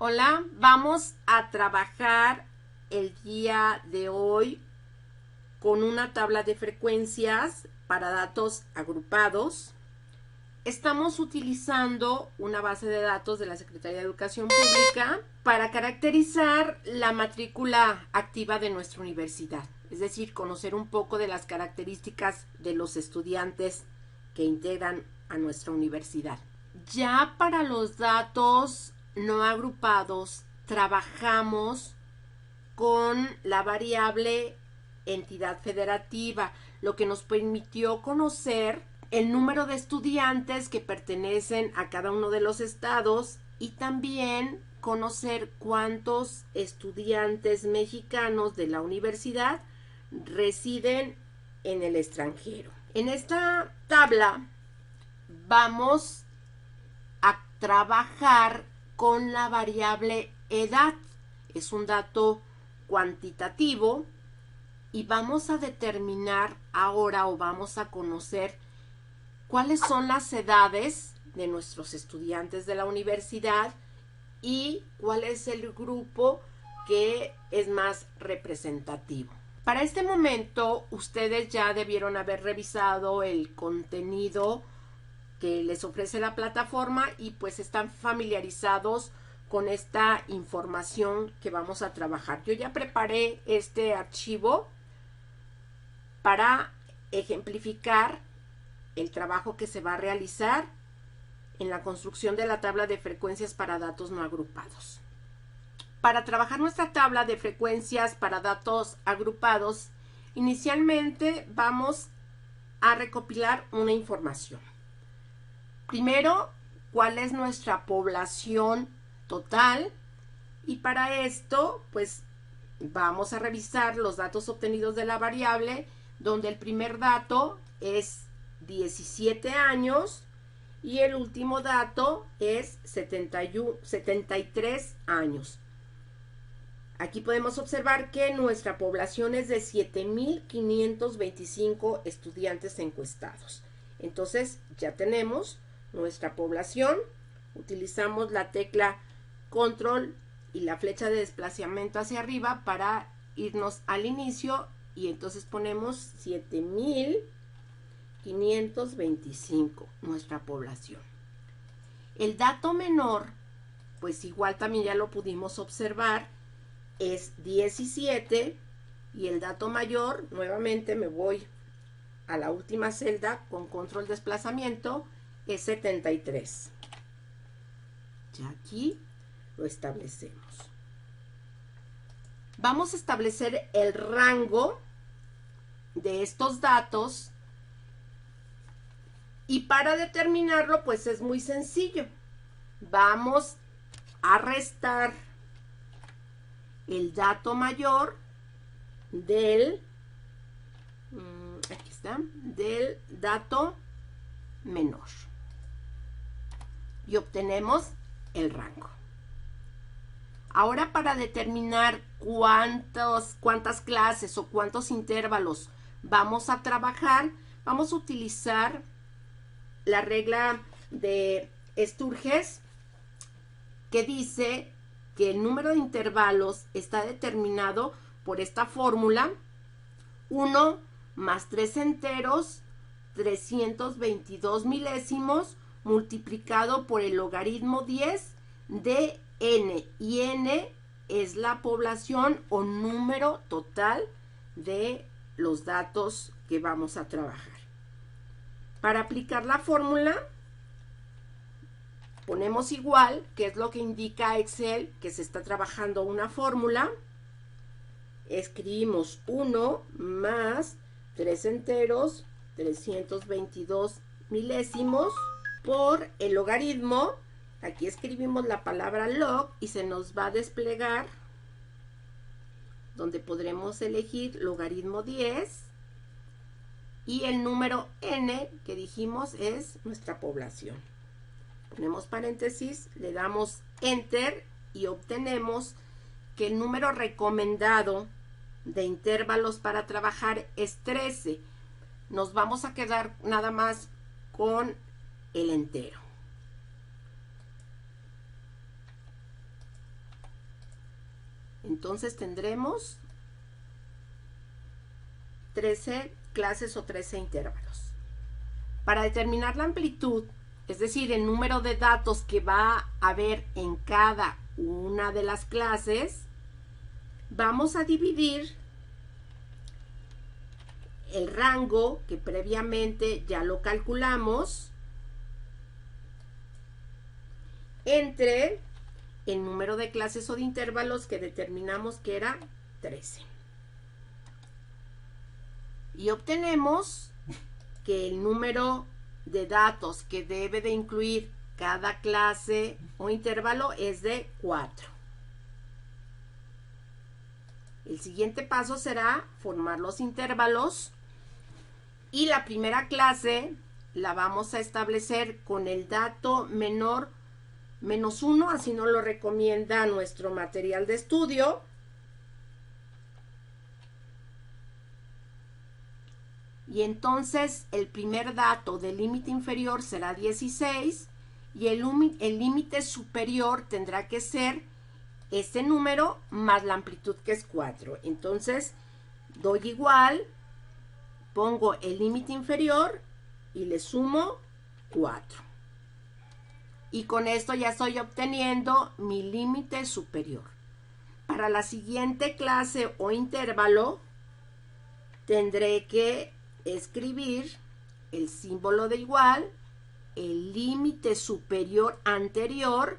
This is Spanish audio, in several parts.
Hola, vamos a trabajar el día de hoy con una tabla de frecuencias para datos agrupados. Estamos utilizando una base de datos de la Secretaría de Educación Pública para caracterizar la matrícula activa de nuestra universidad, es decir, conocer un poco de las características de los estudiantes que integran a nuestra universidad. Ya para los datos no agrupados, trabajamos con la variable entidad federativa, lo que nos permitió conocer el número de estudiantes que pertenecen a cada uno de los estados y también conocer cuántos estudiantes mexicanos de la universidad residen en el extranjero. En esta tabla vamos a trabajar con la variable edad. Es un dato cuantitativo y vamos a determinar ahora o vamos a conocer cuáles son las edades de nuestros estudiantes de la universidad y cuál es el grupo que es más representativo. Para este momento, ustedes ya debieron haber revisado el contenido que les ofrece la plataforma y pues están familiarizados con esta información que vamos a trabajar. Yo ya preparé este archivo para ejemplificar el trabajo que se va a realizar en la construcción de la tabla de frecuencias para datos no agrupados. Para trabajar nuestra tabla de frecuencias para datos agrupados, inicialmente vamos a recopilar una información. Primero, ¿cuál es nuestra población total? Y para esto, pues vamos a revisar los datos obtenidos de la variable, donde el primer dato es 17 años y el último dato es 73 años. Aquí podemos observar que nuestra población es de 7,525 estudiantes encuestados. Entonces, ya tenemos nuestra población. Utilizamos la tecla control y la flecha de desplazamiento hacia arriba para irnos al inicio y entonces ponemos 7,525 nuestra población. El dato menor, pues igual también ya lo pudimos observar, es 17 y el dato mayor, nuevamente me voy a la última celda con control desplazamiento, es 73. Ya aquí lo establecemos. Vamos a establecer el rango de estos datos y para determinarlo pues es muy sencillo. Vamos a restar el dato mayor del aquí está, del dato menor y obtenemos el rango. Ahora para determinar cuántas clases o cuántos intervalos vamos a trabajar, vamos a utilizar la regla de Sturges que dice que el número de intervalos está determinado por esta fórmula: 1 más 3 enteros, 322 milésimos, multiplicado por el logaritmo 10 de n, y n es la población o número total de los datos que vamos a trabajar. Para aplicar la fórmula, ponemos igual, que es lo que indica Excel, que se está trabajando una fórmula. Escribimos 1 más 3 enteros, 322 milésimos, por el logaritmo. Aquí escribimos la palabra log y se nos va a desplegar donde podremos elegir logaritmo 10 y el número n que dijimos es nuestra población. Ponemos paréntesis, le damos enter y obtenemos que el número recomendado de intervalos para trabajar es 13. Nos vamos a quedar nada más con el entero. Entonces tendremos 13 clases o 13 intervalos. Para determinar la amplitud, es decir, el número de datos que va a haber en cada una de las clases, vamos a dividir el rango, que previamente ya lo calculamos, entre el número de clases o de intervalos que determinamos que era 13. Y obtenemos que el número de datos que debe de incluir cada clase o intervalo es de 4. El siguiente paso será formar los intervalos y la primera clase la vamos a establecer con el dato menor -1, así nos lo recomienda nuestro material de estudio. Y entonces el primer dato del límite inferior será 16 y el límite superior tendrá que ser este número más la amplitud, que es 4. Entonces doy igual, pongo el límite inferior y le sumo 4. Y con esto ya estoy obteniendo mi límite superior. Para la siguiente clase o intervalo tendré que escribir el símbolo de igual, el límite superior anterior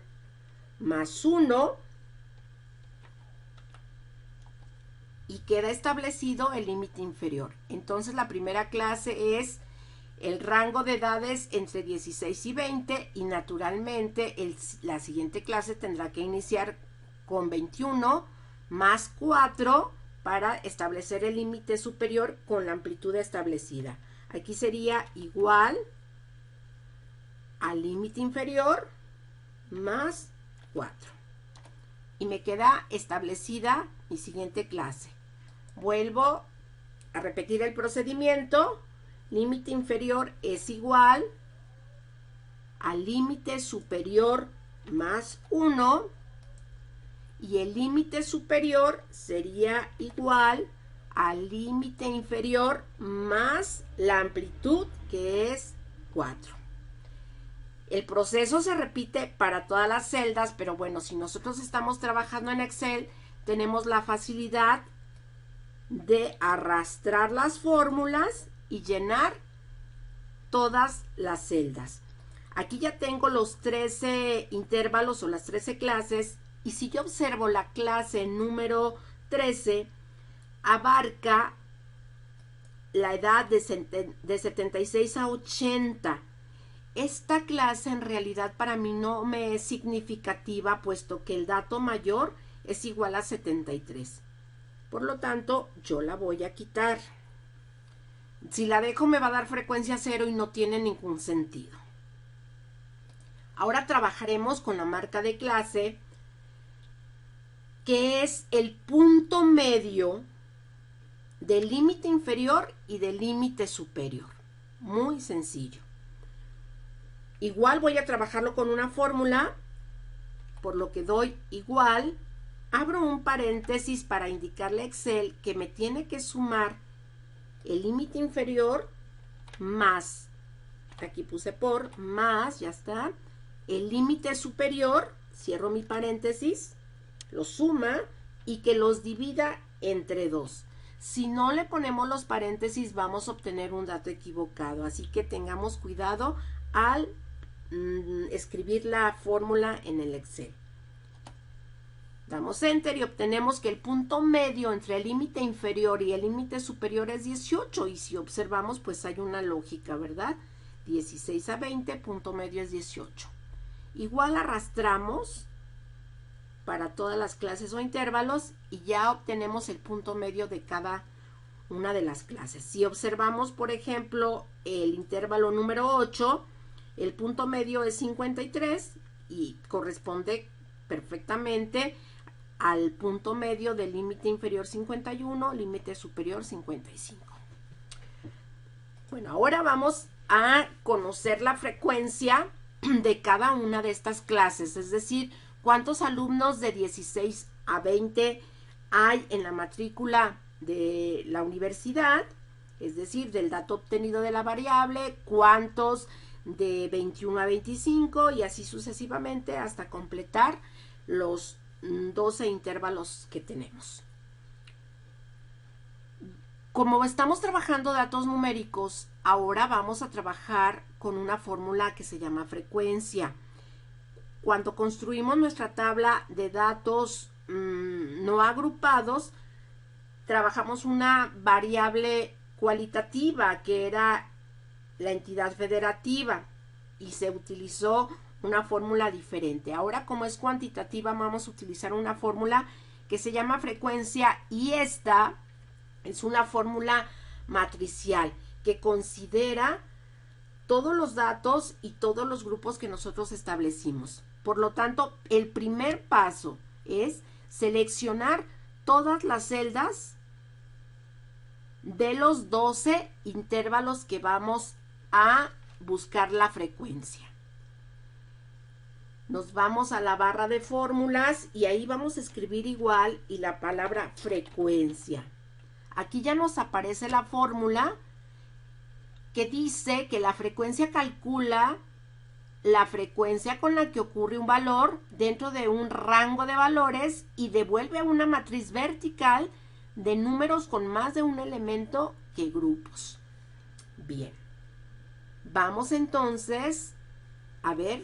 más 1 y queda establecido el límite inferior. Entonces la primera clase es el rango de edades entre 16 y 20 y naturalmente la siguiente clase tendrá que iniciar con 21 más 4 para establecer el límite superior con la amplitud establecida. Aquí sería igual al límite inferior más 4. Y me queda establecida mi siguiente clase. Vuelvo a repetir el procedimiento. Límite inferior es igual al límite superior más 1 y el límite superior sería igual al límite inferior más la amplitud, que es 4. El proceso se repite para todas las celdas, pero bueno, si nosotros estamos trabajando en Excel, tenemos la facilidad de arrastrar las fórmulas y llenar todas las celdas. Aquí ya tengo los 13 intervalos o las 13 clases, y si yo observo la clase número 13, abarca la edad de 76 a 80. Esta clase en realidad para mí no me es significativa, puesto que el dato mayor es igual a 73. Por lo tanto, yo la voy a quitar. Si la dejo me va a dar frecuencia 0 y no tiene ningún sentido. Ahora trabajaremos con la marca de clase, que es el punto medio del límite inferior y del límite superior. Muy sencillo. Igual voy a trabajarlo con una fórmula, por lo que doy igual, abro un paréntesis para indicarle a Excel que me tiene que sumar el límite inferior más, aquí puse por, más, ya está, el límite superior, cierro mi paréntesis, lo suma y que los divida entre 2. Si no le ponemos los paréntesis vamos a obtener un dato equivocado, así que tengamos cuidado al escribir la fórmula en el Excel. Damos Enter y obtenemos que el punto medio entre el límite inferior y el límite superior es 18. Y si observamos, pues hay una lógica, ¿verdad? 16 a 20, punto medio es 18. Igual arrastramos para todas las clases o intervalos y ya obtenemos el punto medio de cada una de las clases. Si observamos, por ejemplo, el intervalo número 8, el punto medio es 53 y corresponde perfectamente al punto medio del límite inferior 51, límite superior 55. Bueno, ahora vamos a conocer la frecuencia de cada una de estas clases, es decir, cuántos alumnos de 16 a 20 hay en la matrícula de la universidad, es decir, del dato obtenido de la variable, cuántos de 21 a 25 y así sucesivamente hasta completar los 12 intervalos que tenemos. Como estamos trabajando datos numéricos, ahora vamos a trabajar con una fórmula que se llama frecuencia. Cuando construimos nuestra tabla de datos no agrupados, trabajamos una variable cualitativa que era la entidad federativa y se utilizó una fórmula diferente. Ahora, como es cuantitativa, vamos a utilizar una fórmula que se llama frecuencia y esta es una fórmula matricial que considera todos los datos y todos los grupos que nosotros establecimos. Por lo tanto, el primer paso es seleccionar todas las celdas de los 12 intervalos que vamos a buscar la frecuencia. Nos vamos a la barra de fórmulas y ahí vamos a escribir igual y la palabra frecuencia. Aquí ya nos aparece la fórmula que dice que la frecuencia calcula la frecuencia con la que ocurre un valor dentro de un rango de valores y devuelve una matriz vertical de números con más de un elemento que grupos. Bien, vamos entonces a ver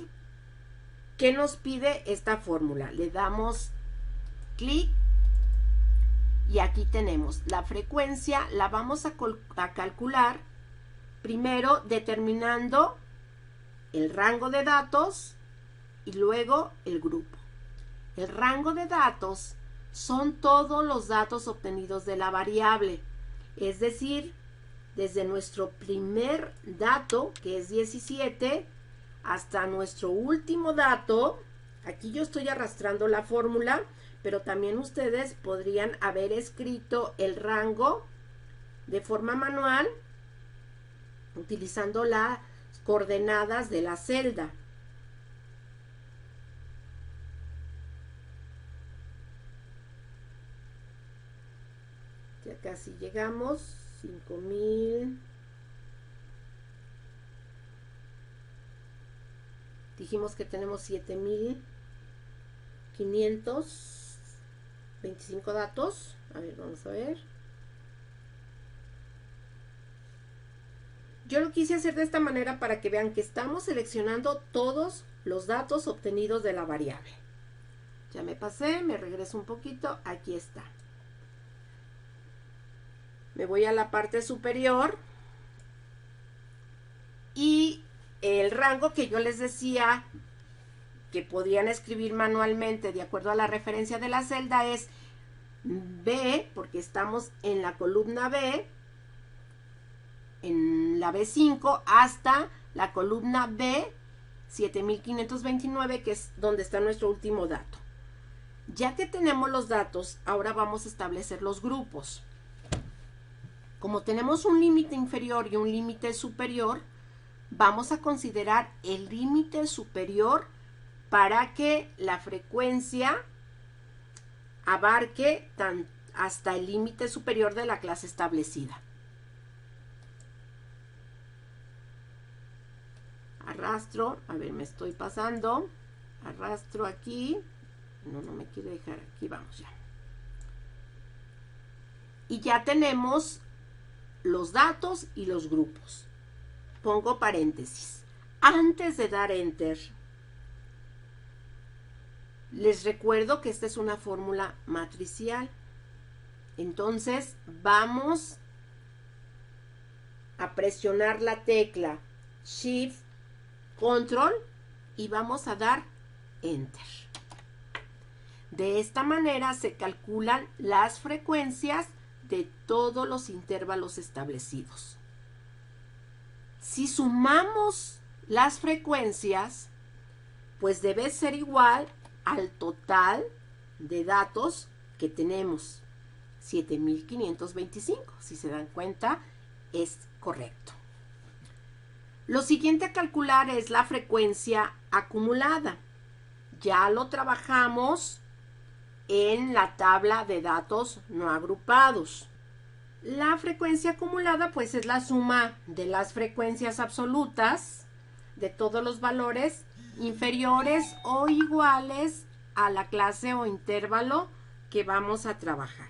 qué nos pide esta fórmula. Le damos clic y aquí tenemos la frecuencia. La vamos a calcular primero determinando el rango de datos y luego el grupo. El rango de datos son todos los datos obtenidos de la variable, es decir, desde nuestro primer dato, que es 17, hasta nuestro último dato. Aquí yo estoy arrastrando la fórmula, pero también ustedes podrían haber escrito el rango de forma manual utilizando las coordenadas de la celda. Ya casi llegamos, 5000. Dijimos que tenemos 7525 datos. A ver, vamos a ver. Yo lo quise hacer de esta manera para que vean que estamos seleccionando todos los datos obtenidos de la variable. Ya me pasé, me regreso un poquito, aquí está. Me voy a la parte superior y el rango que yo les decía que podían escribir manualmente de acuerdo a la referencia de la celda es B, porque estamos en la columna B, en la B5 hasta la columna B 7529, que es donde está nuestro último dato. Ya que tenemos los datos, ahora vamos a establecer los grupos. Como tenemos un límite inferior y un límite superior, vamos a considerar el límite superior para que la frecuencia abarque hasta el límite superior de la clase establecida. Arrastro, a ver, me estoy pasando, arrastro aquí, no me quiere dejar, aquí vamos ya. Y ya tenemos los datos y los grupos. Pongo paréntesis. Antes de dar enter, les recuerdo que esta es una fórmula matricial. Entonces vamos a presionar la tecla Shift, Control y vamos a dar enter. De esta manera se calculan las frecuencias de todos los intervalos establecidos. Si sumamos las frecuencias, pues debe ser igual al total de datos que tenemos, 7525. Si se dan cuenta, es correcto. Lo siguiente a calcular es la frecuencia acumulada. Ya lo trabajamos en la tabla de datos no agrupados. La frecuencia acumulada pues es la suma de las frecuencias absolutas de todos los valores inferiores o iguales a la clase o intervalo que vamos a trabajar.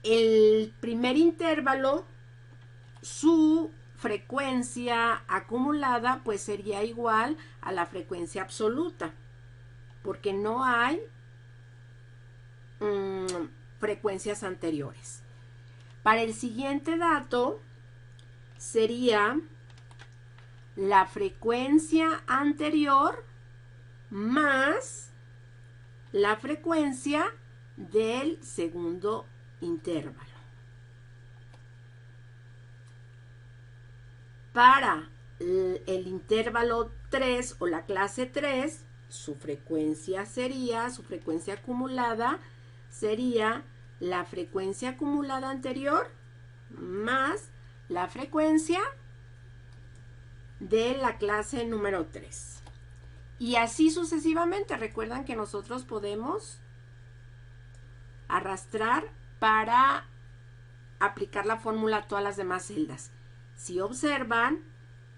El primer intervalo, su frecuencia acumulada pues sería igual a la frecuencia absoluta, porque no hay frecuencias anteriores. Para el siguiente dato sería la frecuencia anterior más la frecuencia del segundo intervalo. Para el intervalo 3 o la clase 3, su frecuencia acumulada sería la frecuencia acumulada anterior más la frecuencia de la clase número 3. Y así sucesivamente. Recuerdan que nosotros podemos arrastrar para aplicar la fórmula a todas las demás celdas. Si observan,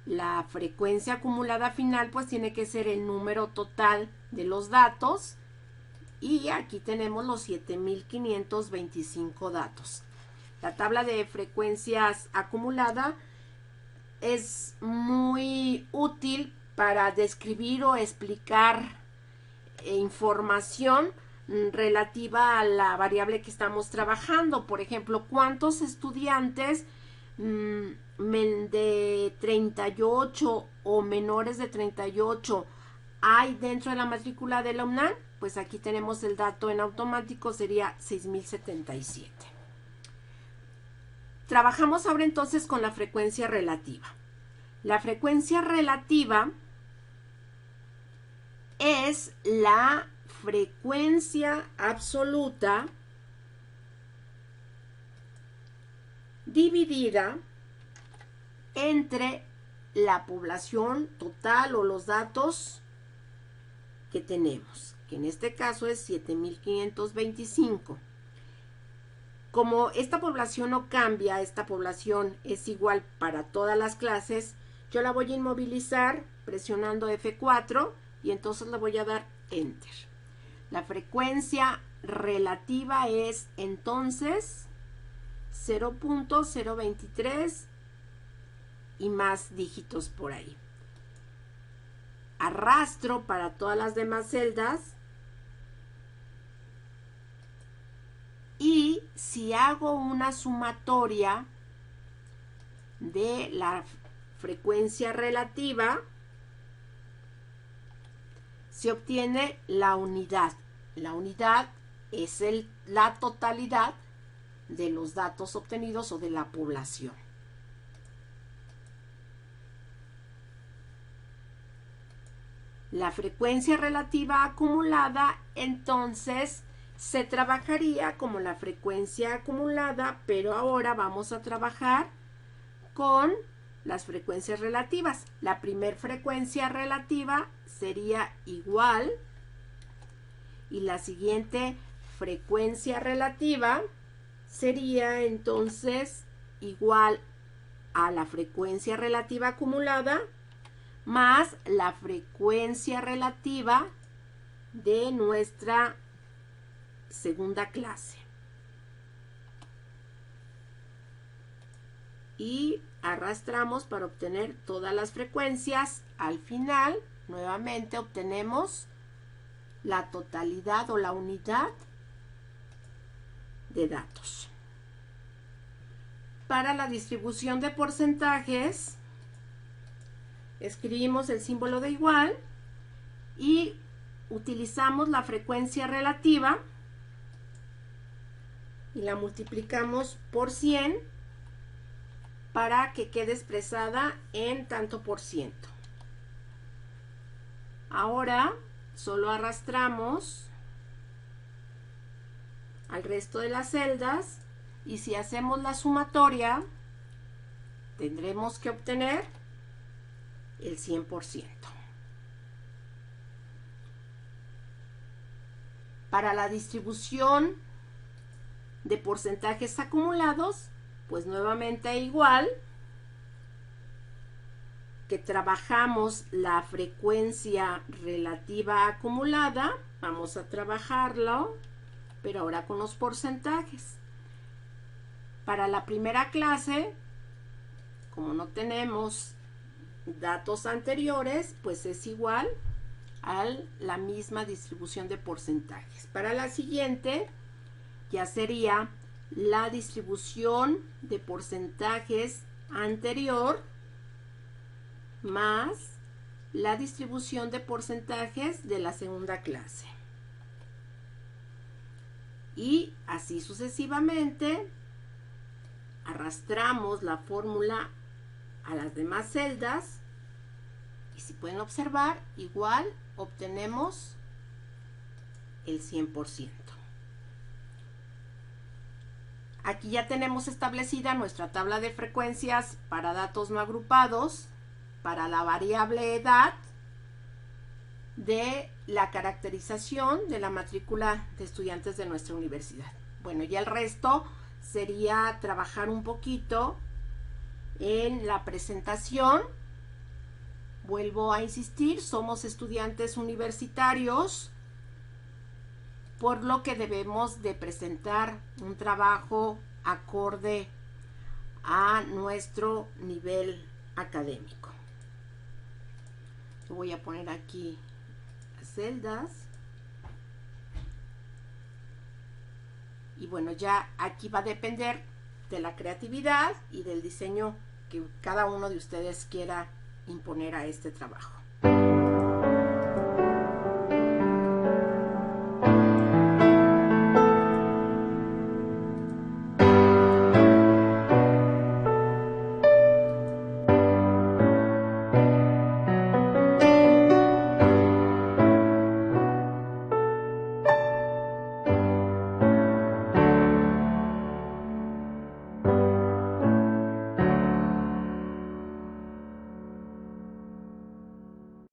la frecuencia acumulada final pues tiene que ser el número total de los datos, y aquí tenemos los 7525 datos. La tabla de frecuencias acumulada es muy útil para describir o explicar información relativa a la variable que estamos trabajando. Por ejemplo, ¿cuántos estudiantes de 38 o menores de 38 hay dentro de la matrícula de la UNAM? Pues aquí tenemos el dato en automático, sería 6077. Trabajamos ahora entonces con la frecuencia relativa. La frecuencia relativa es la frecuencia absoluta dividida entre la población total o los datos que tenemos, que en este caso es 7525. Como esta población no cambia, esta población es igual para todas las clases, yo la voy a inmovilizar presionando F4 y entonces le voy a dar Enter. La frecuencia relativa es entonces 0.023 y más dígitos por ahí. Arrastro para todas las demás celdas y si hago una sumatoria de la frecuencia relativa, se obtiene la unidad. La unidad es la totalidad de los datos obtenidos o de la población. La frecuencia relativa acumulada, entonces, se trabajaría como la frecuencia acumulada, pero ahora vamos a trabajar con las frecuencias relativas. La primer frecuencia relativa sería igual y la siguiente frecuencia relativa sería entonces igual a la frecuencia relativa acumulada más la frecuencia relativa de nuestra segunda clase. Y arrastramos para obtener todas las frecuencias. Al final, nuevamente obtenemos la totalidad o la unidad de datos. Para la distribución de porcentajes, escribimos el símbolo de igual y utilizamos la frecuencia relativa y la multiplicamos por 100 para que quede expresada en tanto por ciento. Ahora solo arrastramos al resto de las celdas y si hacemos la sumatoria tendremos que obtener el 100%. Para la distribución de porcentajes acumulados, pues nuevamente igual que trabajamos la frecuencia relativa acumulada, vamos a trabajarlo, pero ahora con los porcentajes. Para la primera clase, como no tenemos datos anteriores, pues es igual a la misma distribución de porcentajes. Para la siguiente, ya sería la distribución de porcentajes anterior más la distribución de porcentajes de la segunda clase. Y así sucesivamente arrastramos la fórmula a las demás celdas y si pueden observar, igual obtenemos el 100%. Aquí ya tenemos establecida nuestra tabla de frecuencias para datos no agrupados, para la variable edad de la caracterización de la matrícula de estudiantes de nuestra universidad. Bueno, ya el resto sería trabajar un poquito en la presentación. Vuelvo a insistir, somos estudiantes universitarios, por lo que debemos de presentar un trabajo acorde a nuestro nivel académico. Yo voy a poner aquí las celdas. Y bueno, ya aquí va a depender de la creatividad y del diseño que cada uno de ustedes quiera imponer a este trabajo.